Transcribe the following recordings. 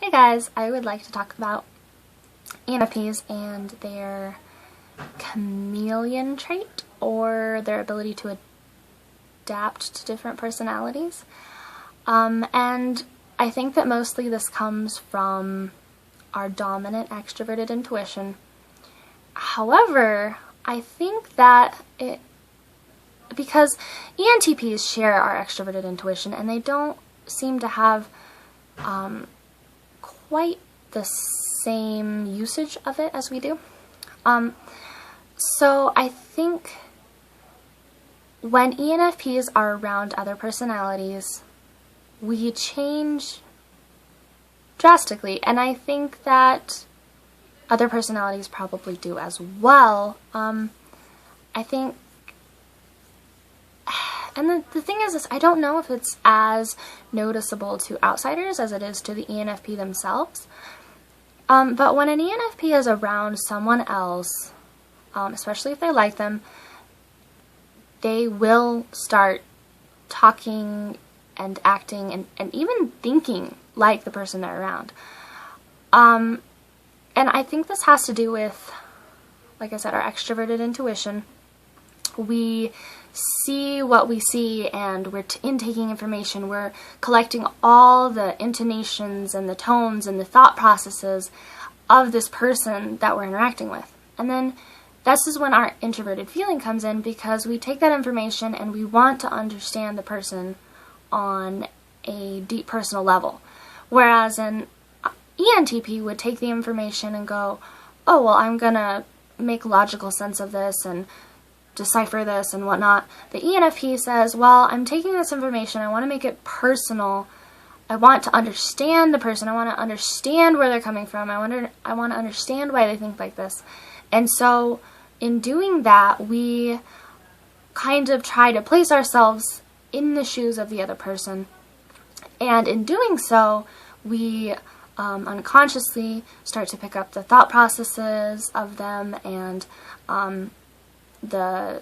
Hey guys, I would like to talk about ENFPs and their chameleon trait, or their ability to adapt to different personalities. And I think that mostly this comes from our dominant extroverted intuition. However, I think that because ENTPs share our extroverted intuition and they don't seem to have quite the same usage of it as we do. So I think when ENFPs are around other personalities, we change drastically, and I think that other personalities probably do as well. I think, and the thing is, I don't know if it's as noticeable to outsiders as it is to the ENFP themselves. But when an ENFP is around someone else, especially if they like them, they will start talking and acting and even thinking like the person they're around. And I think this has to do with, like I said, our extroverted intuition. We see what we see, and we're intaking information. We're collecting all the intonations and the tones and the thought processes of this person that we're interacting with. And then this is when our introverted feeling comes in, because we take that information and we want to understand the person on a deep personal level. Whereas an ENTP would take the information and go, oh, well, I'm going to make logical sense of this and decipher this and whatnot. The ENFP says, well, I'm taking this information, I want to make it personal. I want to understand the person. I want to understand where they're coming from. I want to understand why they think like this. And so in doing that, we kind of try to place ourselves in the shoes of the other person. And in doing so, we unconsciously start to pick up the thought processes of them and the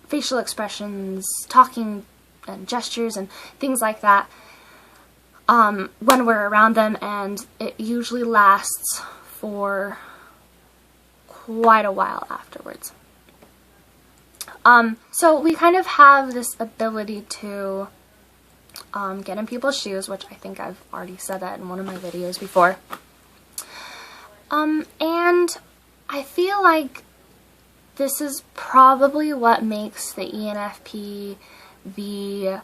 facial expressions, talking and gestures and things like that when we're around them, and it usually lasts for quite a while afterwards. So we kind of have this ability to get in people's shoes, which I think I've already said that in one of my videos before. And I feel like this is probably what makes the ENFP the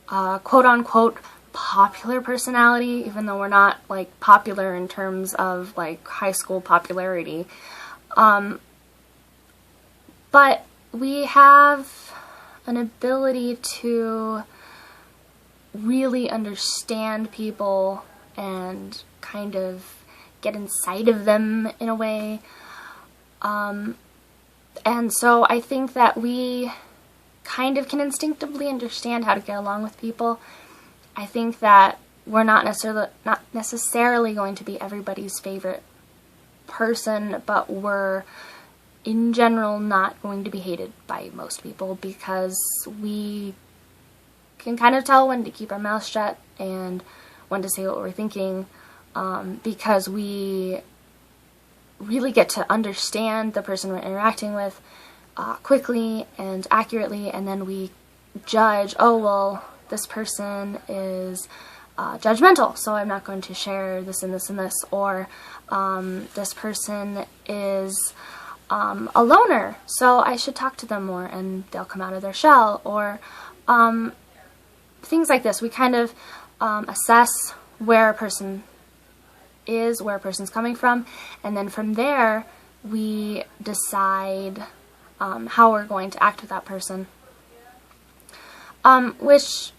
quote-unquote popular personality, even though we're not like popular in terms of like high school popularity. But we have an ability to really understand people and kind of get inside of them in a way. And so I think that we kind of can instinctively understand how to get along with people. I think that we're not necessarily going to be everybody's favorite person, but we're in general not going to be hated by most people, because we can kind of tell when to keep our mouth shut and when to say what we're thinking, because we really get to understand the person we're interacting with quickly and accurately, and then we judge, oh, well, this person is judgmental, so I'm not going to share this and this and this, or this person is a loner, so I should talk to them more and they'll come out of their shell, or things like this. We kind of assess where a person is, where a person's coming from, and then from there we decide how we're going to act with that person, which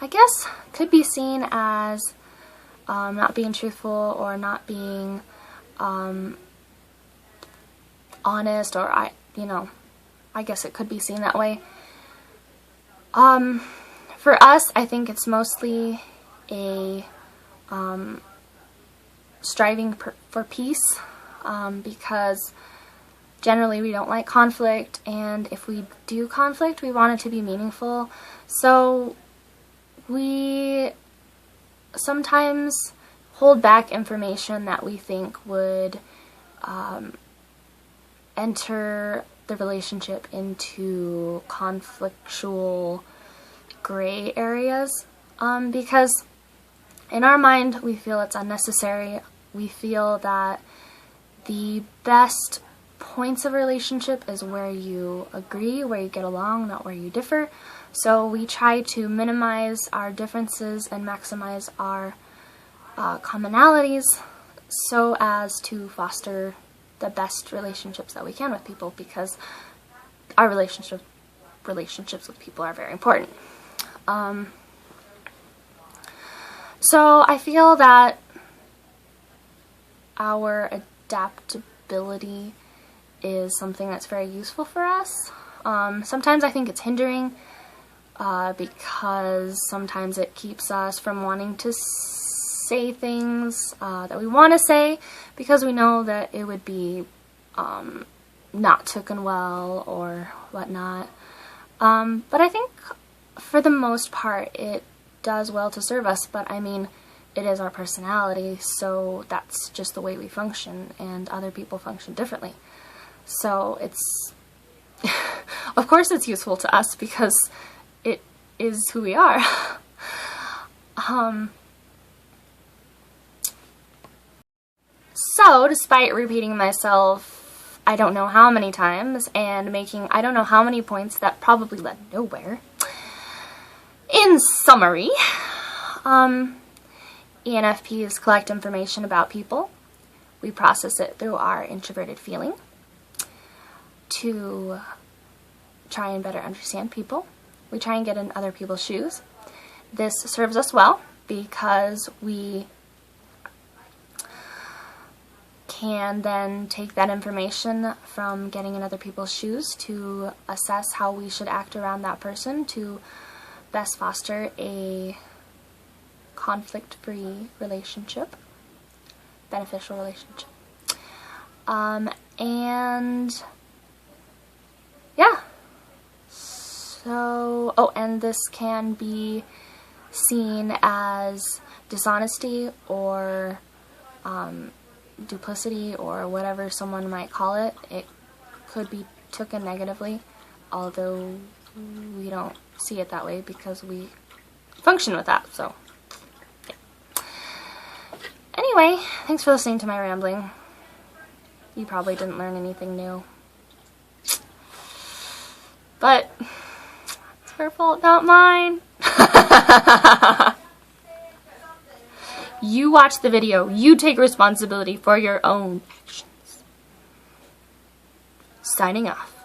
I guess could be seen as not being truthful or not being honest, or I guess it could be seen that way. For us, I think it's mostly a striving for peace, because generally we don't like conflict, and if we do conflict, we want it to be meaningful. So we sometimes hold back information that we think would enter the relationship into conflictual gray areas, because in our mind we feel it's unnecessary. We feel that the best points of a relationship is where you agree, where you get along, not where you differ. So we try to minimize our differences and maximize our commonalities so as to foster the best relationships that we can with people, because our relationships with people are very important. So I feel that our adaptability is something that's very useful for us. Sometimes I think it's hindering because sometimes it keeps us from wanting to say things that we want to say, because we know that it would be not taken well or whatnot. But I think for the most part it does well to serve us, but I mean, it is our personality, so that's just the way we function, and other people function differently. So it's, of course it's useful to us because it is who we are. So, despite repeating myself I don't know how many times and making I don't know how many points that probably led nowhere, in summary, ENFPs collect information about people. We process it through our introverted feeling to try and better understand people. We try and get in other people's shoes. This serves us well because we can then take that information from getting in other people's shoes to assess how we should act around that person to best foster a conflict-free relationship, beneficial relationship. And yeah. So, and this can be seen as dishonesty or duplicity or whatever someone might call it. It could be taken negatively, although we don't see it that way because we function with that. So, yeah. Anyway, thanks for listening to my rambling. You probably didn't learn anything new. But it's her fault, not mine. You watch the video. You take responsibility for your own actions. Signing off.